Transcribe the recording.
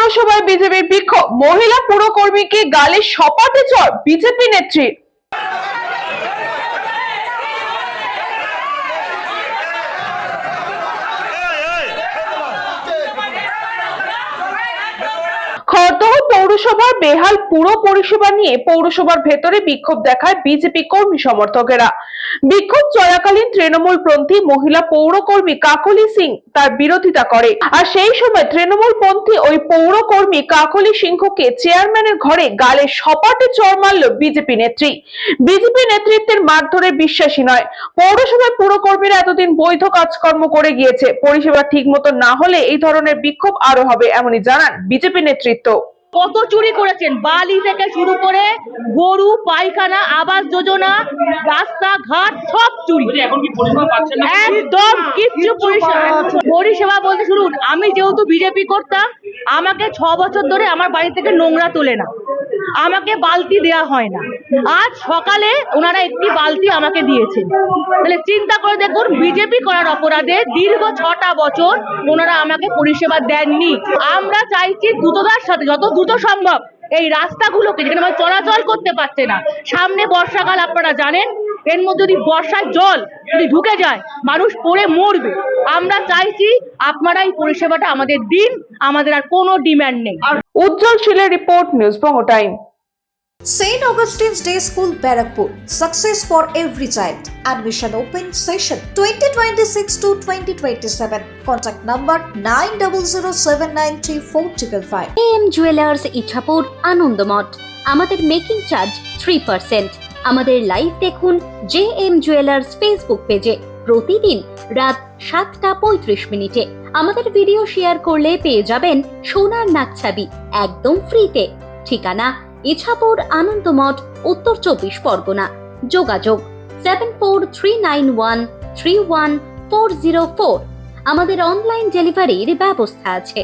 পৌরসভায় বিজেপির বিক্ষোভ, মহিলা পুরকর্মীকে গালে সপাটে চড় বিজেপি নেত্রীর। খড়দহ পৌরসভার বেহাল পুর পরিষেবা নিয়ে পৌরসভার ভেতরে বিক্ষোভ দেখায় বিজেপি কর্মী সমর্থকেরা। বিক্ষোভ চলাকালীন তৃণমূলপন্থী মহিলা পৌরকর্মী কাকলি সিং তার বিরোধিতা করে, আর সেই সময় তৃণমূলপন্থী ওই পৌরকর্মী কাকলি সিংহকে চেয়ারম্যানের ঘরে গালে সপাটে চড় মারল বিজেপি নেত্রী। বিজেপি নেতৃত্বের মারধরে বিশ্বাসী নয়। পৌরসভায় পুরকর্মীরা এতদিন বৈধ কাজকর্ম করে গিয়েছে, পরিষেবা ঠিক মতো না হলে এই ধরনের বিক্ষোভ আরো হবে, এমনই জানান বিজেপি নেতৃত্ব। কত চুরি করেছেন, বালি থেকে শুরু করে গরু পায়খানা, আবাস যোজনা, রাস্তাঘাট সব চুরি। এখন কি পরিষেবা পাচ্ছেন না? একদম কিচ্ছু পরিষেবা বলতে শুনুন, আমি যেহেতু বিজেপি করতাম, আমাকে 6 বছর ধরে আমার বাড়ি থেকে নোংরা তোলে না, আমাকে বালতি দেয়া হয় না। আজ সকালে ওনারা একটি বালতি আমাকে দিয়েছেন। তাহলে চিন্তা করে দেখুন, বিজেপি করার অপরাধে দীর্ঘ 6টা বছর ওনারা আমাকে পরিষেবা দেননি। আমরা চাইছি দ্রুততার সাথে, যত দ্রুত সম্ভব এই রাস্তাগুলোকে, যেখানে মানুষ চলাচল করতে পারছে না, সামনে বর্ষাকাল আপনারা জানেন, এর মধ্যে যদি বর্ষার জল যদি ঢুকে যায় মানুষ পড়ে মরবে। আমরা চাইছি আপনারা এই পরিষেবাটা আমাদের দিন, আমাদের আর কোনো ডিমান্ড নেই। উজ্জ্বল শিলের report, news Banga time. St. Augustine's Day School, Barakpur. Success for every child. Admission open session 2026 to 2027. Contact number 9007934555. AM Jewelers Ichhapur Anandamath. আমাদের মেকিং চার্জ 3%। আমাদের লাইভ দেখুন JM Jewelers ফেসবুক পেজে প্রতিদিন রাত 7:35 আমাদের ভিডিও শেয়ার করলে পেয়ে যাবেন সোনার নাকছাবি একদম ফ্রিতে। ঠিকানা ইছাপুর আনন্দমঠ, উত্তর 24 পরগনা। যোগাযোগ 7439131404। আমাদের অনলাইন ডেলিভারির ব্যবস্থা আছে।